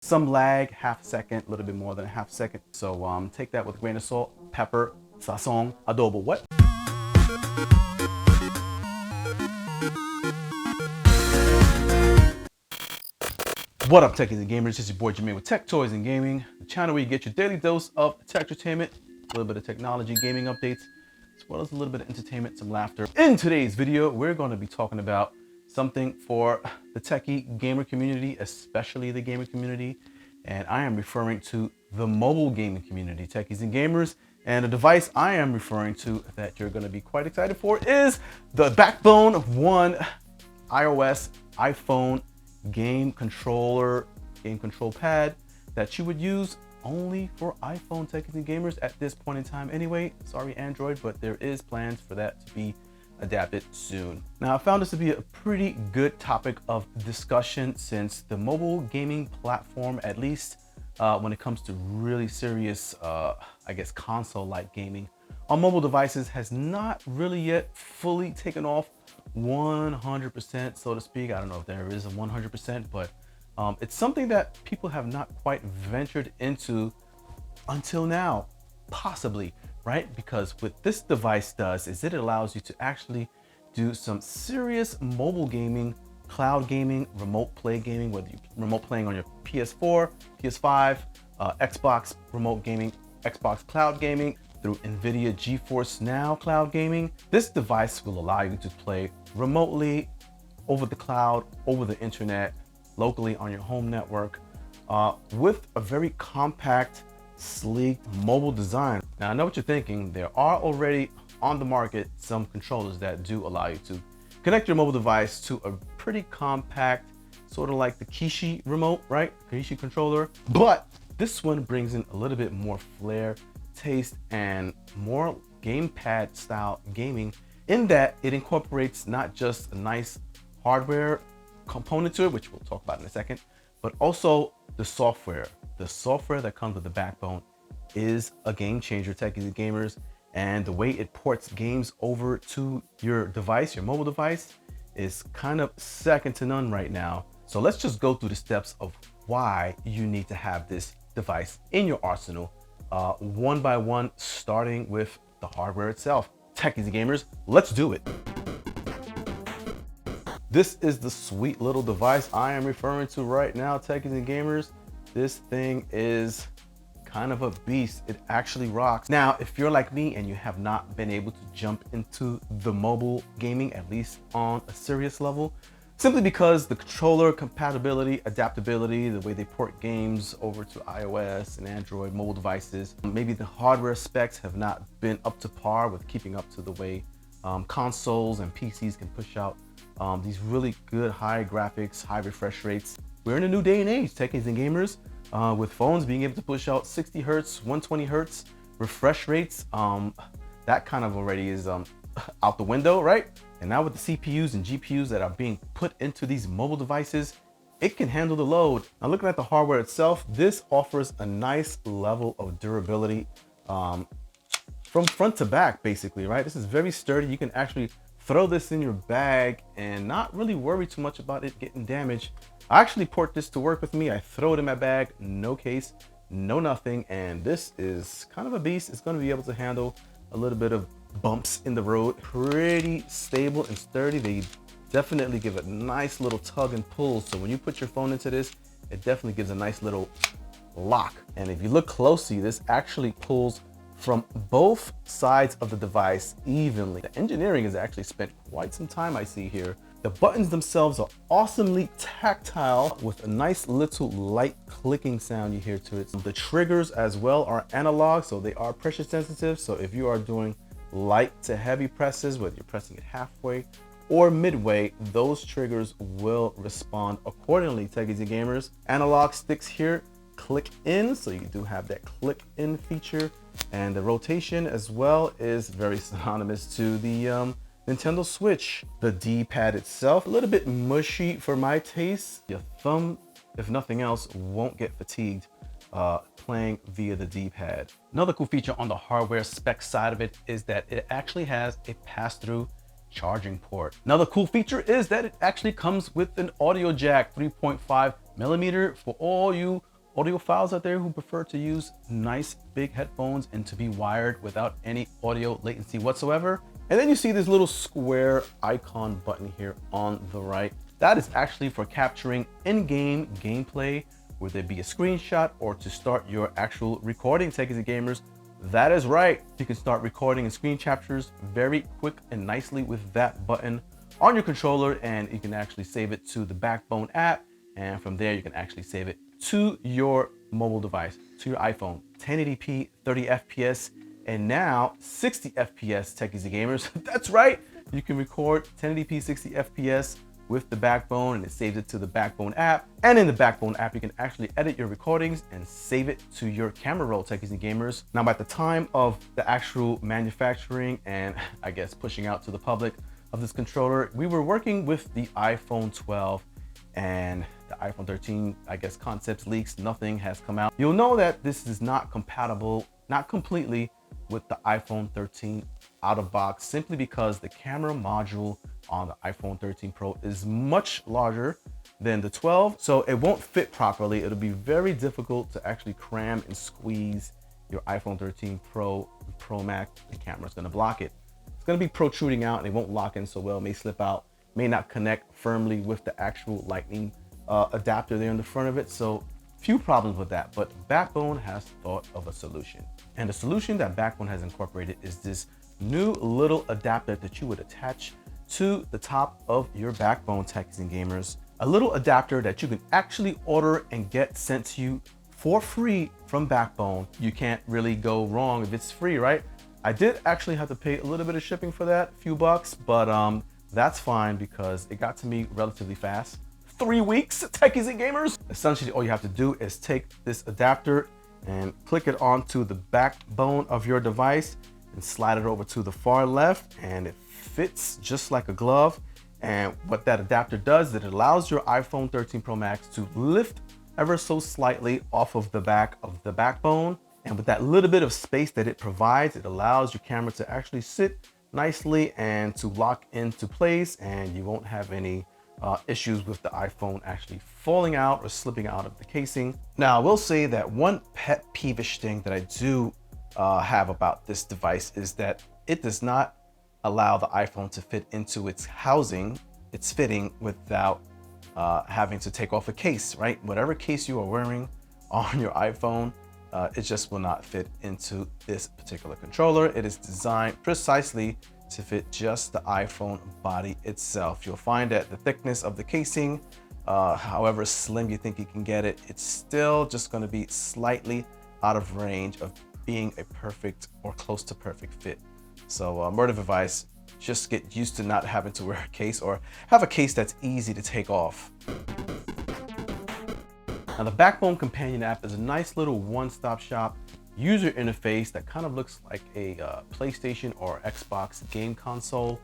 some lag, half second, a little bit more than a half second. So take that with a grain of salt. Pepper, sazon, adobo. What? What up, techies and gamers? This is your boy Jermaine with Tech Toys and Gaming, the channel where you get your daily dose of tech entertainment, a little bit of technology, gaming updates, as well as a little bit of entertainment, some laughter. In today's video, we're going to be talking about something for the techie gamer community, especially the gamer community, and I am referring to the mobile gaming community, techies and gamers. And the device I am referring to that you're going to be quite excited for is the Backbone One iOS iPhone game controller, game control pad that you would use only for iPhone techies and gamers at this point in time anyway. Sorry Android, but there is plans for that to be adapted soon. Now I found this to be a pretty good topic of discussion since the mobile gaming platform, at least when it comes to really serious, I guess console-like gaming on mobile devices, has not really yet fully taken off 100%, so to speak. I don't know if there is a 100%, but it's something that people have not quite ventured into until now, possibly, right? Because what this device does is it allows you to actually do some serious mobile gaming, cloud gaming, remote play gaming, whether you remote playing on your PS4, PS5, Xbox remote gaming, Xbox cloud gaming, through NVIDIA GeForce Now cloud gaming. This device will allow you to play remotely, over the cloud, over the internet, locally on your home network, with a very compact, sleek mobile design. Now I know what you're thinking, there are already on the market some controllers that do allow you to connect your mobile device to a pretty compact, sort of like the Kishi remote, right? Kishi controller. But this one brings in a little bit more flair, taste, and more gamepad style gaming, in that it incorporates not just a nice hardware component to it, which we'll talk about in a second, but also the software. The software that comes with the Backbone is a game changer, techies and gamers, and the way it ports games over to your device, your mobile device, is kind of second to none right now. So let's just go through the steps of why you need to have this device in your arsenal, one by one, starting with the hardware itself. Techies and gamers, let's do it. This is the sweet little device I am referring to right now, techies and gamers. This thing is kind of a beast. It actually rocks. Now, if you're like me and you have not been able to jump into the mobile gaming, at least on a serious level, simply because the controller compatibility, adaptability, the way they port games over to iOS and Android mobile devices, maybe the hardware specs have not been up to par with keeping up to the way consoles and PCs can push out these really good high graphics, high refresh rates. We're in a new day and age, techies and gamers, with phones being able to push out 60 hertz, 120 hertz refresh rates. That kind of already is out the window, right? And now with the CPUs and GPUs that are being put into these mobile devices, it can handle the load. Now looking at the hardware itself, this offers a nice level of durability from front to back, basically, right? This is very sturdy. You can actually throw this in your bag and not really worry too much about it getting damaged. I actually port this to work with me. I throw it in my bag, no case, no nothing, and this is kind of a beast. It's going to be able to handle a little bit of bumps in the road. Pretty stable and sturdy. They definitely give a nice little tug and pull. So when you put your phone into this, it definitely gives a nice little lock. And if you look closely, this actually pulls from both sides of the device evenly. The engineering has actually spent quite some time, I see here. The buttons themselves are awesomely tactile with a nice little light clicking sound you hear to it. The triggers as well are analog, so they are pressure sensitive. So if you are doing light to heavy presses, whether you're pressing it halfway or midway, those triggers will respond accordingly, techies and gamers. Analog sticks here click in, so you do have that click in feature, and the rotation as well is very synonymous to the Nintendo Switch. The D-pad itself, a little bit mushy for my taste. Your thumb, if nothing else, won't get fatigued playing via the D-pad. Another cool feature on the hardware spec side of it is that it actually has a pass-through charging port. Another cool feature is that it actually comes with an audio jack, 3.5 millimeter, for all you audiophiles out there who prefer to use nice big headphones and to be wired without any audio latency whatsoever. And then you see this little square icon button here on the right. That is actually for capturing in-game gameplay, whether it be a screenshot or to start your actual recording, Techies and Gamers. That is right. You can start recording and screen captures very quick and nicely with that button on your controller, and you can actually save it to the Backbone app. And from there, you can actually save it to your mobile device, to your iPhone. 1080p, 30 FPS, and now 60 FPS, Techies and Gamers. That's right. You can record 1080p, 60 FPS with the Backbone, and it saves it to the Backbone app. And in the Backbone app, you can actually edit your recordings and save it to your camera roll, Techies and Gamers. Now, by the time of the actual manufacturing and I guess pushing out to the public of this controller, we were working with the iPhone 12 and the iPhone 13, I guess concepts leaks, nothing has come out. You'll know that this is not compatible, not completely, with the iPhone 13 out of box, simply because the camera module on the iPhone 13 Pro is much larger than the 12, so it won't fit properly. It'll be very difficult to actually cram and squeeze your iPhone 13 Pro Max. The camera's gonna block it. It's gonna be protruding out and it won't lock in so well, may slip out, may not connect firmly with the actual lightning adapter there in the front of it. So few problems with that, but Backbone has thought of a solution. And the solution that Backbone has incorporated is this new little adapter that you would attach to the top of your Backbone, Techies and Gamers. A little adapter that you can actually order and get sent to you for free from Backbone. You can't really go wrong if it's free, right? I did actually have to pay a little bit of shipping for that, a few bucks, but that's fine because it got to me relatively fast. 3 weeks, Techies and Gamers. Essentially, all you have to do is take this adapter and click it onto the backbone of your device and slide it over to the far left, and it fits just like a glove. And what that adapter does is it allows your iPhone 13 Pro Max to lift ever so slightly off of the back of the Backbone. And with that little bit of space that it provides, it allows your camera to actually sit nicely and to lock into place, and you won't have any issues with the iPhone actually falling out or slipping out of the casing. Now, I will say that one pet peevish thing that I do have about this device is that it does not allow the iPhone to fit into its housing, its fitting, without having to take off a case, right? Whatever case you are wearing on your iPhone, it just will not fit into this particular controller. It is designed precisely to fit just the iPhone body itself. You'll find that the thickness of the casing, however slim you think you can get it, it's still just going to be slightly out of range of being a perfect or close to perfect fit. So word of advice, just get used to not having to wear a case, or have a case that's easy to take off. Now, the Backbone Companion app is a nice little one-stop shop user interface that kind of looks like a PlayStation or Xbox game console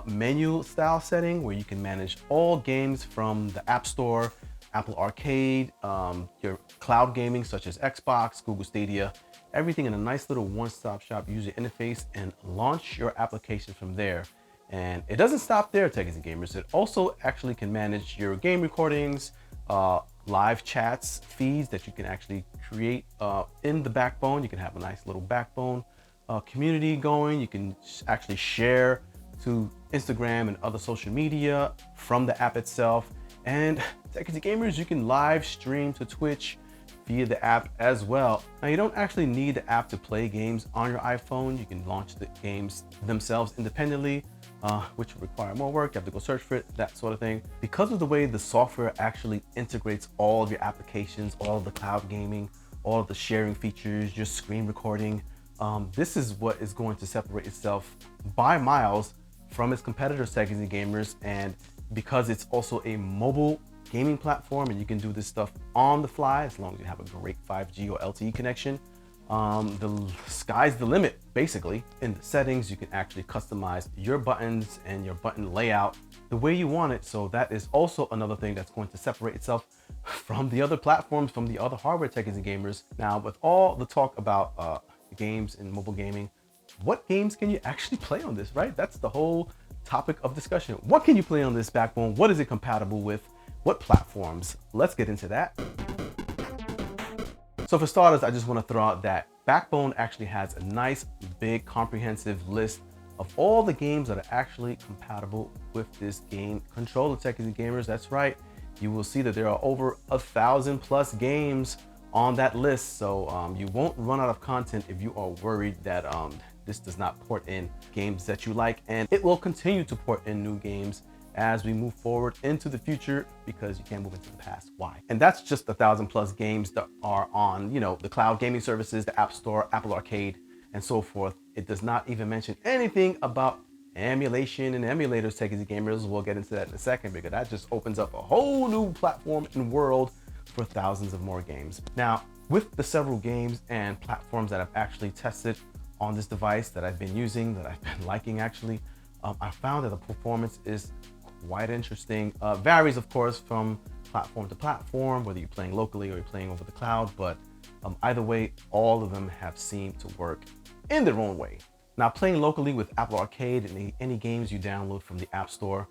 menu style setting, where you can manage all games from the App Store, Apple Arcade, your cloud gaming such as Xbox, Google Stadia, everything in a nice little one-stop shop user interface, and launch your application from there. And it doesn't stop there, Techies and Gamers. It also actually can manage your game recordings, live chats, feeds that you can actually create in the Backbone. You can have a nice little Backbone community going. You can actually share to Instagram and other social media from the app itself. And Techies and Gamers, you can live stream to Twitch via the app as well. Now, you don't actually need the app to play games on your iPhone. You can launch the games themselves independently, which will require more work. You have to go search for it, that sort of thing. Because of the way the software actually integrates all of your applications, all of the cloud gaming, all of the sharing features, your screen recording, this is what is going to separate itself by miles from its competitors, Techies and Gamers. And because it's also a mobile gaming platform and you can do this stuff on the fly as long as you have a great 5G or LTE connection, the sky's the limit. Basically, in the settings, you can actually customize your buttons and your button layout the way you want it. So that is also another thing that's going to separate itself from the other platforms, from the other hardware, Techies and Gamers. Now, with all the talk about games and mobile gaming, what games can you actually play on this, right? That's the whole topic of discussion. What can you play on this Backbone? What is it compatible with? What platforms? Let's get into that. So for starters, I just want to throw out that Backbone actually has a nice, big, comprehensive list of all the games that are actually compatible with this game controller, techies and gamers. That's right. You will see that there are over 1,000+ games on that list. So you won't run out of content if you are worried that this does not port in games that you like, and it will continue to port in new games as we move forward into the future, because you can't move into the past. Why? And that's just 1,000+ games that are on, the cloud gaming services, the App Store, Apple Arcade, and so forth. It does not even mention anything about emulation and emulators, techies and gamers. We'll get into that in a second, because that just opens up a whole new platform and world for thousands of more games. Now, with the several games and platforms that I've actually tested on this device that I've been using, that I've been liking actually, I found that the performance is quite interesting. Varies, of course, from platform to platform, whether you're playing locally or you're playing over the cloud, but either way, all of them have seemed to work in their own way. Now, playing locally with Apple Arcade and any games you download from the App Store,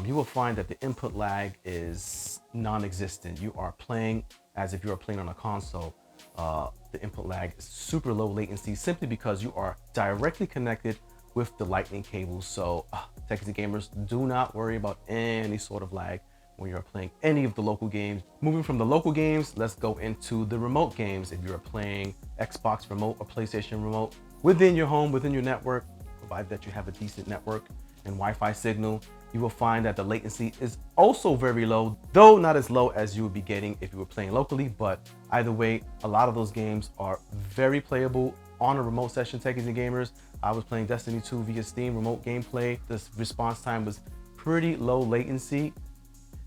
you will find that the input lag is non-existent. You are playing as if you are playing on a console. The input lag is super low latency, simply because you are directly connected with the lightning cable. So techies and gamers, do not worry about any sort of lag when you're playing any of the local games. Moving from the local games, let's go into the remote games. If you're playing Xbox remote or PlayStation remote within your home, within your network, provided that you have a decent network and Wi-Fi signal, you will find that the latency is also very low, though not as low as you would be getting if you were playing locally. But either way, a lot of those games are very playable on a remote session, techies and gamers. I was playing Destiny 2 via Steam remote gameplay. This response time was pretty low latency.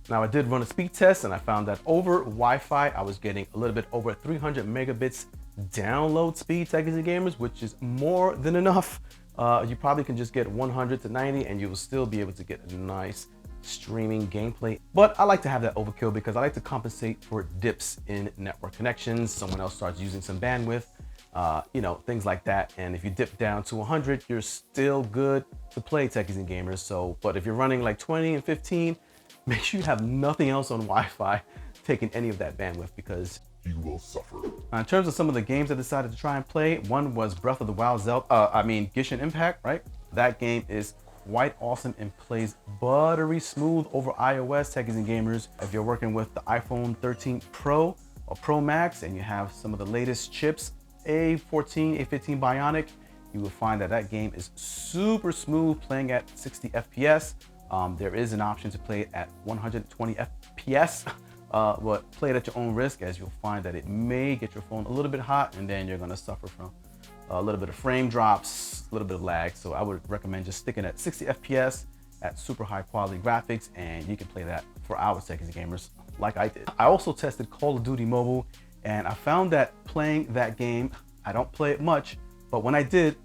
Now, I did run a speed test and I found that over Wi-Fi, I was getting a little bit over 300 megabits download speed, techies and gamers, which is more than enough. You probably can just get 100 to 90 and you will still be able to get a nice streaming gameplay. But I like to have that overkill because I like to compensate for dips in network connections. Someone else starts using some bandwidth, things like that. And if you dip down to 100, you're still good to play, techies and gamers. So, but if you're running like 20 and 15, make sure you have nothing else on Wi-Fi taking any of that bandwidth, because you will suffer. In terms of some of the games I decided to try and play, one was Breath of the Wild Genshin Impact, right? That game is quite awesome and plays buttery smooth over iOS, techies and gamers. If you're working with the iPhone 13 Pro or Pro Max and you have some of the latest chips, A14, A15 Bionic, you will find that that game is super smooth, playing at 60 FPS. There is an option to play it at 120 FPS. But play it at your own risk, as you'll find that it may get your phone a little bit hot, and then you're going to suffer from a little bit of frame drops, a little bit of lag. So I would recommend just sticking at 60 FPS at super high quality graphics, and you can play that for hours, techies and gamers, like I did. I also tested Call of Duty Mobile, and I found that playing that game, I don't play it much, but when I did,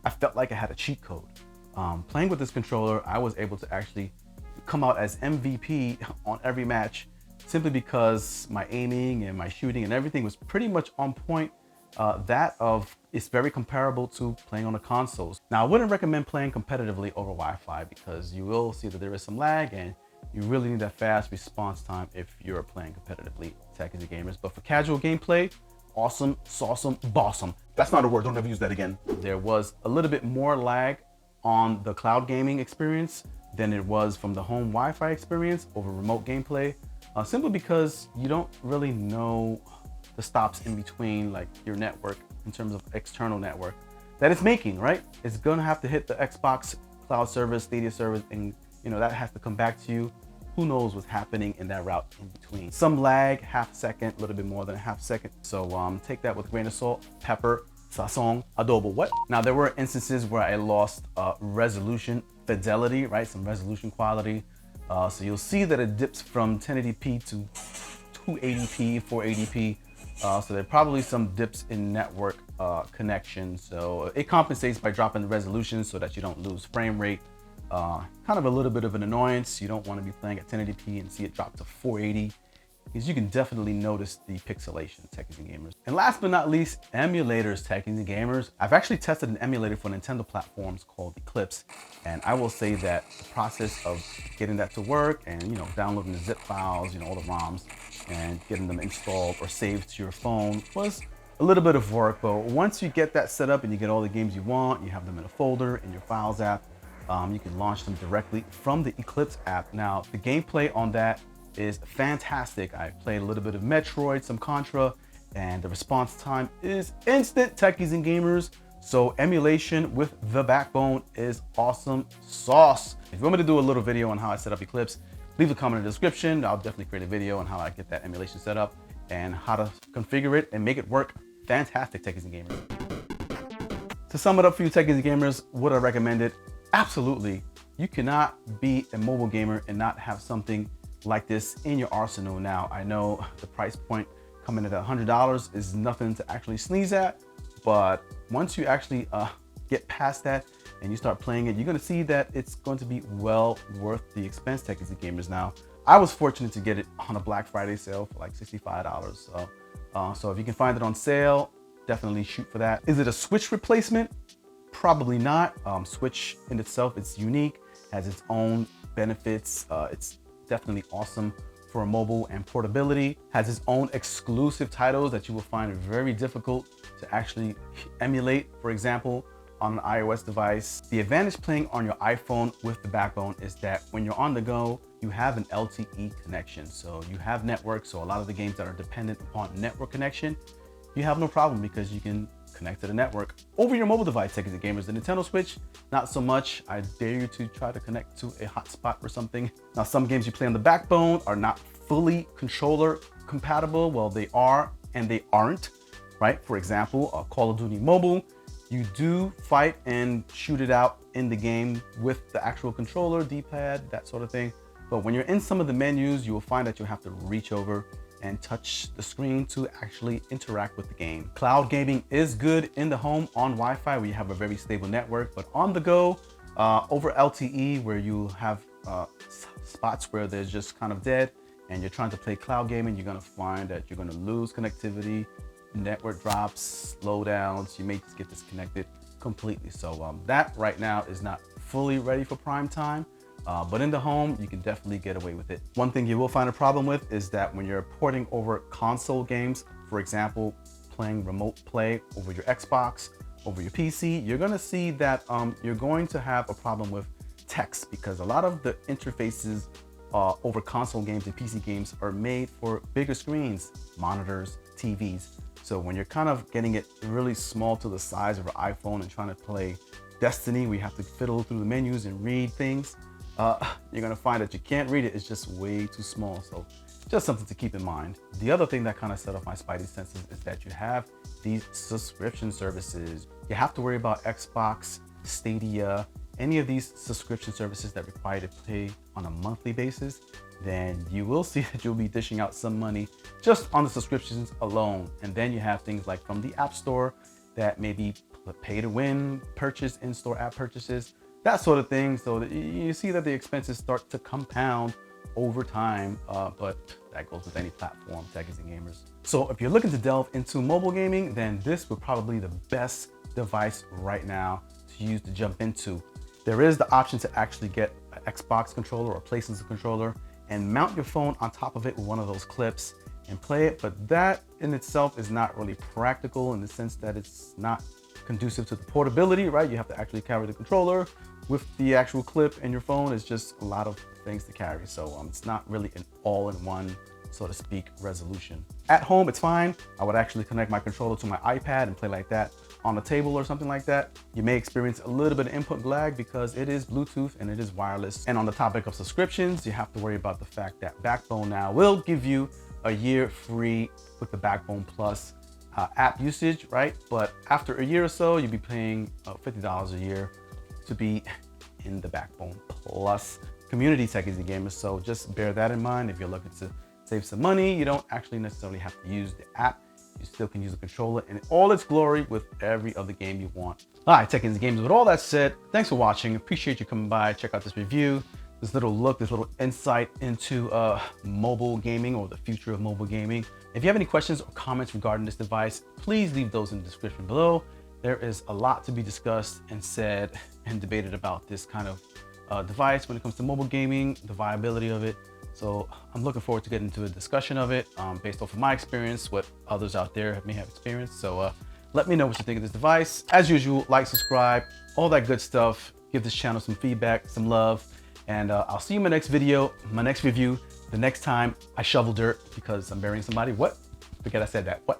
I felt like I had a cheat code. Playing with this controller, I was able to actually come out as MVP on every match, simply because my aiming and my shooting and everything was pretty much on point. It's very comparable to playing on the consoles. Now, I wouldn't recommend playing competitively over Wi-Fi, because you will see that there is some lag and you really need that fast response time if you're playing competitively, techies and gamers. But for casual gameplay, awesome, sawsome, bossum. That's not a word, don't ever use that again. There was a little bit more lag on the cloud gaming experience than it was from the home Wi-Fi experience over remote gameplay. Simply because you don't really know the stops in between, like your network, in terms of external network that it's making, right? It's gonna have to hit the Xbox cloud service, Stadia service, and that has to come back to you. Who knows what's happening in that route in between? Some lag, half a second, a little bit more than a half second. So take that with a grain of salt, pepper, sazon, adobo, what? Now, there were instances where I lost resolution fidelity, right? Some resolution quality. So you'll see that it dips from 1080p to 280p, 480p. So there are probably some dips in network connection. So it compensates by dropping the resolution so that you don't lose frame rate. Kind of a little bit of an annoyance. You don't want to be playing at 1080p and see it drop to 480 is you can definitely notice the pixelation, techies and gamers. And last but not least, emulators, techies and gamers. I've actually tested an emulator for Nintendo platforms called Eclipse, and I will say that the process of getting that to work and downloading the zip files, all the ROMs, and getting them installed or saved to your phone was a little bit of work. But once you get that set up and you get all the games you want, you have them in a folder in your Files app, you can launch them directly from the Eclipse app. Now, the gameplay on that is fantastic. I played a little bit of Metroid, some Contra, and the response time is instant, techies and gamers. So emulation with the backbone is awesome sauce. If you want me to do a little video on how I set up Eclipse, leave a comment in the description. I'll definitely create a video on how I get that emulation set up and how to configure it and make it work. Fantastic, techies and gamers. To sum it up for you, techies and gamers, would I recommend it? Absolutely. You cannot be a mobile gamer and not have something like this in your arsenal. Now, I know the price point coming at $100 is nothing to actually sneeze at, but once you actually get past that and you start playing it, you're going to see that it's going to be well worth the expense, techies and gamers. Now, I was fortunate to get it on a Black Friday sale for like $65. So if you can find it on sale, definitely shoot for that. Is it a Switch replacement? Probably not. Switch in itself, it's unique, has its own benefits. It's definitely awesome for mobile and portability, has its own exclusive titles that you will find very difficult to actually emulate, for example, on an iOS device. The advantage playing on your iPhone with the backbone is that when you're on the go, you have an LTE connection. So you have network. So a lot of the games that are dependent upon network connection, you have no problem because you can connect to the network over your mobile device, techies and gamers. The Nintendo Switch, not so much. I dare you to try to connect to a hotspot or something. Now, some games you play on the backbone are not fully controller compatible. Well, they are and they aren't, right? For example, Call of Duty Mobile, you do fight and shoot it out in the game with the actual controller, D-pad, that sort of thing. But when you're in some of the menus, you will find that you'll have to reach over and touch the screen to actually interact with the game. Cloud gaming is good in the home on Wi-Fi where you have a very stable network, but on the go, over LTE where you have spots where there's just kind of dead and you're trying to play cloud gaming, you're gonna find that you're gonna lose connectivity, network drops, slowdowns, you may just get disconnected completely. So that right now is not fully ready for prime time. But in the home, you can definitely get away with it. One thing you will find a problem with is that when you're porting over console games, for example, playing remote play over your Xbox, over your PC, you're gonna see that you're going to have a problem with text because a lot of the interfaces over console games and PC games are made for bigger screens, monitors, TVs. So when you're kind of getting it really small to the size of an iPhone and trying to play Destiny, we have to fiddle through the menus and read things. You're gonna find that you can't read it. It's just way too small. So just something to keep in mind. The other thing that kind of set off my spidey senses is that you have these subscription services. You have to worry about Xbox, Stadia, any of these subscription services that require you to pay on a monthly basis, then you will see that you'll be dishing out some money just on the subscriptions alone. And then you have things like from the App Store that may be pay to win, purchase, in-store app purchases, that sort of thing. So that you see that the expenses start to compound over time, but that goes with any platform, techies and gamers. So if you're looking to delve into mobile gaming, then this would probably be the best device right now to use to jump into. There is the option to actually get an Xbox controller or PlayStation controller and mount your phone on top of it with one of those clips and play it, but that in itself is not really practical in the sense that it's not conducive to the portability, right? You have to actually carry the controller with the actual clip, and your phone is just a lot of things to carry. So it's not really an all-in-one, so to speak, resolution. At home, it's fine. I would actually connect my controller to my iPad and play like that on a table or something like that. You may experience a little bit of input lag because it is Bluetooth and it is wireless. And on the topic of subscriptions, you have to worry about the fact that Backbone now will give you a year free with the Backbone Plus app usage, right? But after a year or so, you'll be paying $50 a year to be in the Backbone Plus community, techies and gamers. So just bear that in mind. If you're looking to save some money, you don't actually necessarily have to use the app. You still can use the controller in all its glory with every other game you want. All right, techies and gamers, with all that said, thanks for watching. Appreciate you coming by. Check out this review. this little look, this little insight into mobile gaming or the future of mobile gaming. If you have any questions or comments regarding this device, please leave those in the description below. There is a lot to be discussed and said and debated about this kind of device when it comes to mobile gaming, the viability of it. So I'm looking forward to getting into a discussion of it based off of my experience, what others out there may have experienced. So let me know what you think of this device. As usual, like, subscribe, all that good stuff. Give this channel some feedback, some love, and I'll see you in my next video, my next review, the next time I shovel dirt because I'm burying somebody. What? Forget I said that. What?